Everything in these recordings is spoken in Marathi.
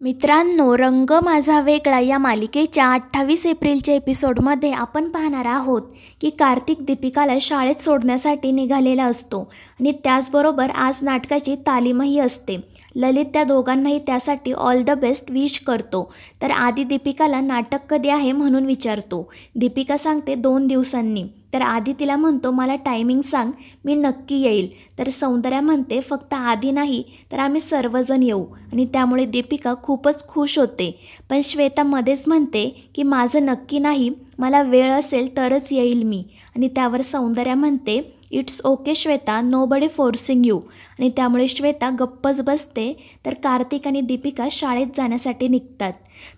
मित्रांनो, रंग माझा वेगळा या मालिकेच्या 28 एप्रिलच्या एपिसोडमध्ये आपण पाहणार आहोत की कार्तिक दीपिकाला शाळेत सोडण्यासाठी निघालेला असतो आणि त्याचबरोबर आज नाटकाची तालीमही असते. ललित त्या दोघांनाही त्यासाठी ऑल द बेस्ट विश करतो. तर आधी दीपिकाला नाटक कधी आहे म्हणून विचारतो. दीपिका सांगते 2 दिवसांनी. तर आधी तिला म्हणतो मला टायमिंग सांग, मी नक्की येईल. तर सौंदर्या म्हणते फक्त आधी नाही तर आम्ही सर्वजण येऊ आणि त्यामुळे दीपिका खूपच खुश होते. पण श्वेता मध्येच म्हणते की माझं नक्की नाही, मला वेळ असेल तरच येईल मी. आणि त्यावर सौंदर्या म्हणते it's okay Shweta, nobody forcing you. आणि त्यामुळे श्वेता गप्पच बसते. तर कार्तिक आणि दीपिका शाळेत जाण्यासाठी निघतात.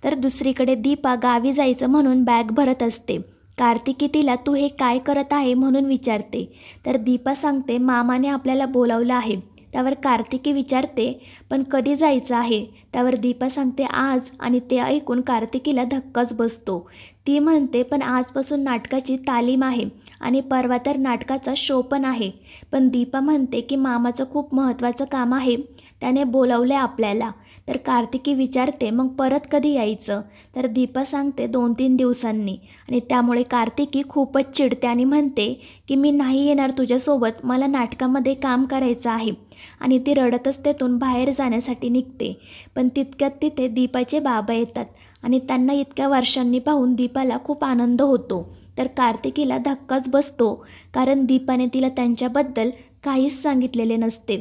तर दुसरीकडे दीपा गावी जायचं म्हणून बॅग भरत असते. कार्तिकी तिला तू हे काय करत आहे म्हणून विचारते. तर दीपा सांगते मामाने आपल्याला बोलावलं आहे. त्यावर कार्तिकी विचारते पण कधी जायचं आहे. त्यावर दीपा सांगते आज. आणि ते ऐकून कार्तिकीला धक्काच बसतो. ती म्हणते पण आजपासून नाटकाची तालीम आहे आणि परवा तर नाटकाचा शो पण आहे. पण दीपा म्हणते की मामाचं खूप महत्त्वाचं काम आहे, त्याने बोलावले आपल्याला. तर कार्तिकी विचारते मग परत कधी यायचं. तर दीपा सांगते 2-3 दिवसांनी. आणि त्यामुळे कार्तिकी खूपच चिडते आणि म्हणते की मी नाही येणार तुझ्यासोबत, मला नाटकामध्ये काम करायचं आहे. आणि ती रडतच तेथून बाहेर जाण्यासाठी निघते. पण तितक्यात तिथे दीपाचे बाबा येतात आणि त्यांना इतक्या वर्षांनी पाहून दीपाला खूप आनंद होतो. तर कार्तिकीला धक्काच बसतो, कारण दीपाने तिला त्यांच्याबद्दल काहीच सांगितलेले नसते.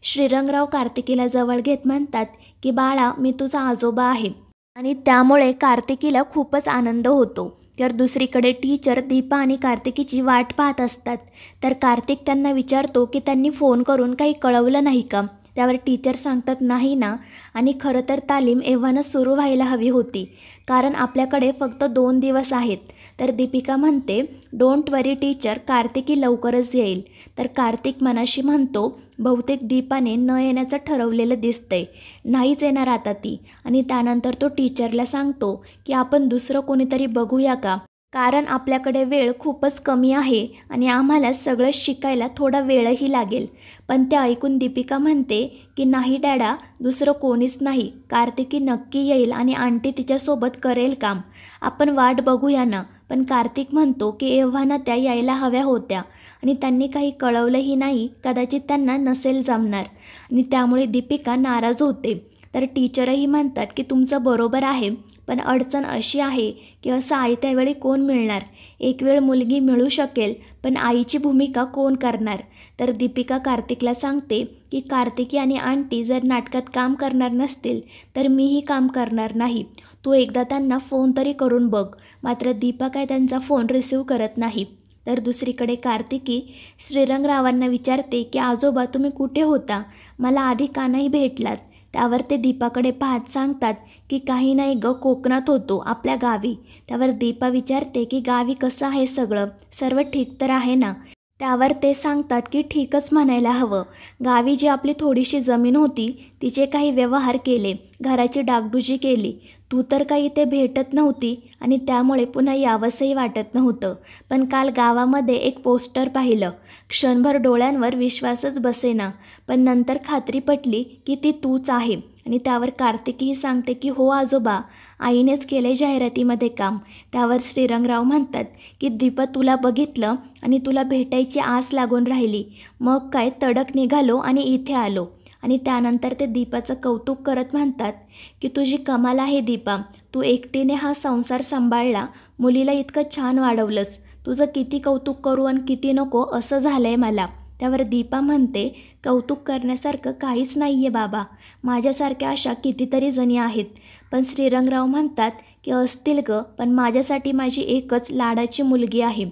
श्रीरंगराव कार्तिकीला जवळ घेत म्हणतात की बाळा, मी तुझा आजोबा आहे. आणि त्यामुळे कार्तिकीला खूपच आनंद होतो. तर दुसरीकडे टीचर दीपा आणि कार्तिकीची वाट पाहत असतात. तर कार्तिक त्यांना विचारतो की त्यांनी फोन करून काही कळवलं नाही का. त्यावर टीचर सांगतात नाही ना. आणि खरं तर तालीम एव्हानच सुरू व्हायला हवी होती, कारण आपल्याकडे फक्त 2 दिवस आहेत. तर दीपिका म्हणते डोंट वरी टीचर, कार्तिकी लवकरच येईल. तर कार्तिक मनाशी म्हणतो बहुतेक दीपाने न येण्याचं ठरवलेलं दिसतंय, नाहीच येणार आता ती. आणि त्यानंतर तो टीचरला सांगतो की आपण दुसरं कोणीतरी बघूया का, कारण आपल्याकडे वेळ खूपच कमी आहे आणि आम्हाला सगळं शिकायला थोडा वेळही लागेल. पण ते ऐकून दीपिका म्हणते की नाही डॅडा, दुसरं कोणीच नाही, कार्तिकी नक्की येईल आणि आंटी तिच्यासोबत करेल काम, आपण वाट बघूया ना. पण कार्तिक म्हणतो की एव्हाना त्या यायला हव्या होत्या आणि त्यांनी काही कळवलंही नाही, कदाचित त्यांना नसेल जमणार. आणि त्यामुळे दीपिका नाराज होते. तर टीचरही म्हणतात की तुमचं बरोबर आहे, पण अडचण अशी आहे की असं आयत्या वेळी कोण मिळणार. एक वेळ मुलगी मिळू शकेल, पण आईची भूमिका कोण करणार. तर दीपिका कार्तिकला सांगते की कार्तिकी आणि आंटी जर नाटकात काम करणार नसतील तर मीही काम करणार नाही, तू एकदा त्यांना फोन तरी करून बघ. मात्र दीपा काय त्यांचा फोन रिसीव करत नाही. तर दुसरीकडे कार्तिकी श्रीरंगरावांना विचारते की आजोबा तुम्ही कुठे होता, मला आधी का नाही भेटलात. त्यावर ते दीपाकडे पाहत सांगतात की काही नाही ग, कोकणात होतो, आपल्या गावी. त्यावर दीपा विचारते की गावी कसं आहे सगळं, सर्व ठीक तर आहे ना. त्यावर ते सांगतात की ठीकच म्हणायला हवं, गावी जी आपली थोडीशी जमीन होती तिचे काही व्यवहार केले, घराची डागडुजी केली. तू तर काही इथे भेटत नव्हती आणि त्यामुळे पुन्हा यावंसंही वाटत नव्हतं. पण काल गावामध्ये एक पोस्टर पाहिलं, क्षणभर डोळ्यांवर विश्वासच बसेना, पण नंतर खात्री पटली की ती तूच आहे. आणि त्यावर कार्तिकीही सांगते की हो आजोबा, आईनेच केले जाहिरातीमध्ये काम. त्यावर श्रीरंगराव म्हणतात की दीपा तुला बघितलं आणि तुला भेटायची आस लागून राहिली, मग काय तडक निघालो आणि इथे आलो. आणि त्यानंतर ते दीपाचं कौतुक करत म्हणतात की तुझी कमाल आहे दीपा, तू एकटीने हा संसार सांभाळला, मुलीला इतकं छान वाढवलंस, तुझं किती कौतुक करू आणि किती नको असं झालं आहे मला. त्यावर दीपा म्हणते कौतुक करण्यासारखं काहीच नाही आहे बाबा, माझ्यासारख्या अशा कितीतरी जणी आहेत. पण श्रीरंगराव म्हणतात की असतील ग, पण माझ्यासाठी माझी एकच लाडाची मुलगी आहे.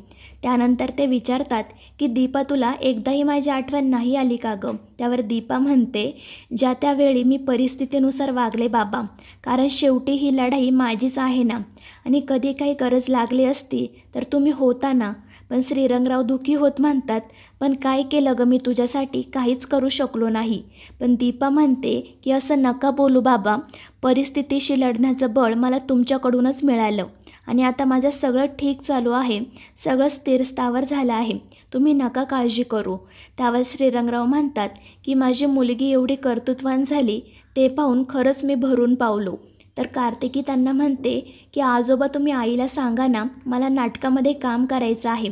त्यानंतर ते विचारतात की दीपा तुला एकदाही माझी आठवण नाही आली का गं. त्यावर दीपा म्हणते ज्या त्यावेळी मी परिस्थितीनुसार वागले बाबा, कारण शेवटी ही लढाई माझीच आहे ना. आणि कधी काही गरज लागली असती तर तुम्ही होता ना. पण श्रीरंगराव दुःखी होत म्हणतात पण काय केलं गं मी तुझ्यासाठी, काहीच करू शकलो नाही. पण दीपा म्हणते की असं नका बोलू बाबा, परिस्थितीशी लढण्याचं बळ मला तुमच्याकडूनच मिळालं आणि आता माझं सगळं ठीक चालू आहे, सगळं स्थिरस्थावर झालं आहे, तुम्ही नका काळजी करू. त्यावर श्रीरंगराव म्हणतात की माझी मुलगी एवढी कर्तृत्वान झाली ते पाहून खरंच मी भरून पावलो. तर कार्तिकी त्यांना म्हणते की आजोबा तुम्ही आईला सांगा ना, मला नाटकामध्ये काम करायचं आहे.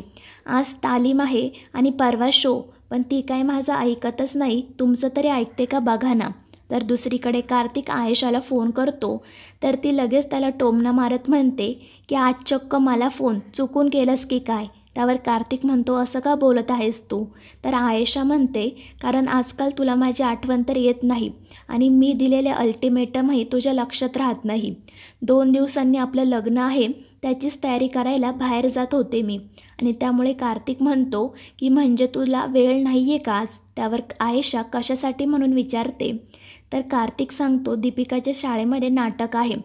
आज तालीम आहे आणि परवा शो, पण ती काय माझं ऐकतच नाही. तुमचं तरी ऐकते का बघा ना. तर दुसरीकडे कार्तिक आयेशाला फोन करतो, तर ती लगेच त्याला टोमणं मारत म्हणते की आज चक्क मला फोन चुकून केलंस की काय. त्यावर कार्तिक म्हणतो असं का बोलत आहेस तू. तर आयेशा म्हणते कारण आजकाल तुला माझी आठवण तर येत नाही आणि मी दिलेले अल्टिमेटमही तुझ्या लक्षात राहत नाही. 2 दिवसांनी आपलं लग्न आहे, त्याचीच तयारी करायला बाहेर जात होते मी. आणि त्यामुळे कार्तिक म्हणतो की म्हणजे तुला वेळ नाही आहे का आज. त्यावर आयेशा कशासाठी म्हणून विचारते. तर कार्तिक सांगतो दीपिकाच्या शाळेमध्ये नाटक आहे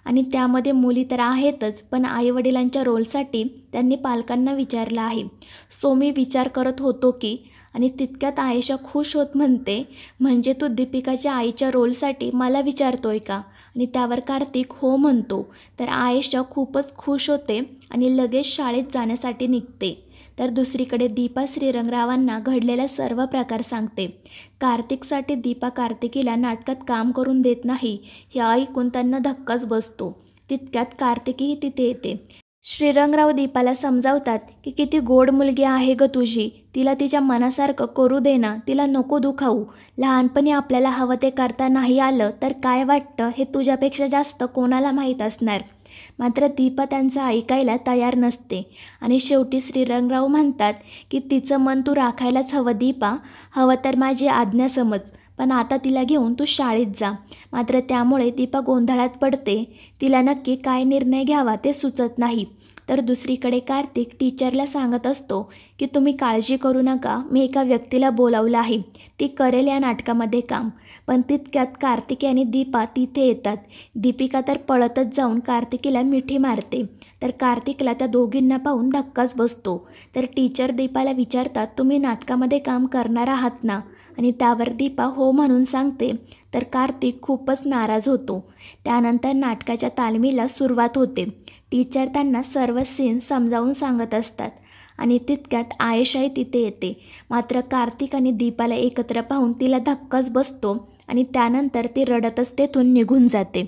आणि त्यामध्ये मुली तर आहेतच, पण आईवडिलांच्या रोलसाठी त्यांनी पालकांना विचारलं आहे. सो मी विचार करत होतो की. आणि तितक्यात आयेशा खुश होत म्हणते म्हणजे तू दीपिकाच्या आईच्या रोलसाठी मला विचारतोय का. आणि त्यावर कार्तिक हो म्हणतो. तर आयेशा खूपच खुश होते आणि लगेच शाळेत जाण्यासाठी निघते. तर दुसरीकडे दीपा श्रीरंगरावांना घडलेला सर्व प्रकार सांगते. कार्तिकसाठी दीपा कार्तिकीला नाटकात काम करून देत नाही हे ऐकून त्यांना धक्काच बसतो. तितक्यात कार्तिकीही तिथे येते. श्रीरंगराव दीपाला समजावतात की किती गोड मुलगी आहे ग तुझी, तिला तिच्या मनासारखं करू दे ना, तिला नको दुखावू. लहानपणी आपल्याला हवं ते करता नाही आलं तर काय वाटतं हे तुझ्यापेक्षा जास्त कोणाला माहीत असणार. मात्र दीपा त्यांचं ऐकायला तयार नसते आणि शेवटी श्रीरंगराव म्हणतात की तिचं मन तू राखायलाच हवं दीपा, हवं तर माझी आज्ञा समज, पण आता तिला घेऊन तू शाळेत जा. मात्र त्यामुळे दीपा गोंधळात पडते. तिला नक्की काय निर्णय घ्यावा ते सुचत नाही. तर दुसरीकडे कार्तिक टीचरला सांगत असतो की तुम्ही काळजी करू नका, मी एका व्यक्तीला बोलावलं आहे, ती करेल या नाटकामध्ये काम. पण तितक्यात कार्तिकी आणि दीपा तिथे येतात. दीपिका तर पळतच जाऊन कार्तिकीला मिठी मारते. तर कार्तिकला त्या दोघींना पाहून धक्काच बसतो. तर टीचर दीपाला विचारतात तुम्ही नाटकामध्ये काम करणार आहात ना. आणि त्यावर दीपा हो म्हणून सांगते. तर कार्तिक खूपच नाराज होतो. त्यानंतर नाटकाच्या तालमीला सुरुवात होते. टीचर त्यांना सर्व सीन समजावून सांगत असतात आणि तितक्यात आयेशाही तिथे येते. मात्र कार्तिक आणि दीपाला एकत्र पाहून तिला धक्काच बसतो आणि त्यानंतर ती रडतच तेथून निघून जाते.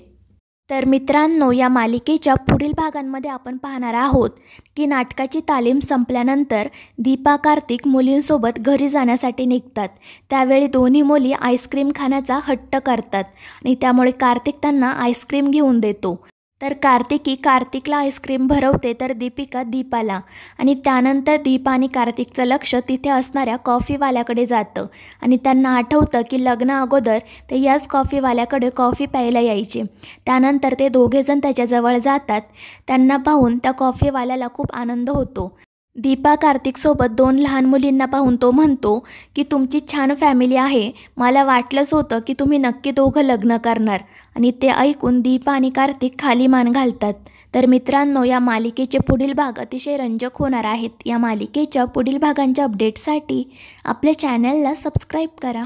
तर मित्रांनो, या मालिकेच्या पुढील भागांमध्ये आपण पाहणार आहोत की नाटकाची तालीम संपल्यानंतर दीपा कार्तिक मुलींसोबत घरी जाण्यासाठी निघतात. त्यावेळी दोन्ही मुली आईस्क्रीम खाण्याचा हट्ट करतात आणि त्यामुळे कार्तिक त्यांना आईस्क्रीम घेऊन देतो. तर कार्तिकी कार्तिकला आईस्क्रीम भरवते तर दीपिका दीपाला. आणि त्यानंतर दीपा आणि कार्तिकचं लक्ष तिथे असणाऱ्या कॉफीवाल्याकडे जातं आणि त्यांना आठवतं की लग्ना अगोदर ते याच कॉफीवाल्याकडे कॉफी प्यायला यायचे. त्यानंतर ते दोघेजण त्याच्याजवळ जातात. त्यांना पाहून त्या कॉफीवाल्याला खूप आनंद होतो. दीपा कार्तिकसोबत 2 लहान मुलींना पाहून तो म्हणतो की तुमची छान फॅमिली आहे, मला वाटलंच होतं की तुम्ही नक्की दोघं लग्न करणार. आणि ते ऐकून दीपा आणि कार्तिक खाली मान घालतात. तर मित्रांनो, या मालिकेचे पुढील भाग अतिशय रंजक होणार आहेत. या मालिकेच्या पुढील भागांच्या अपडेटसाठी आपल्या चॅनलला सबस्क्राईब करा.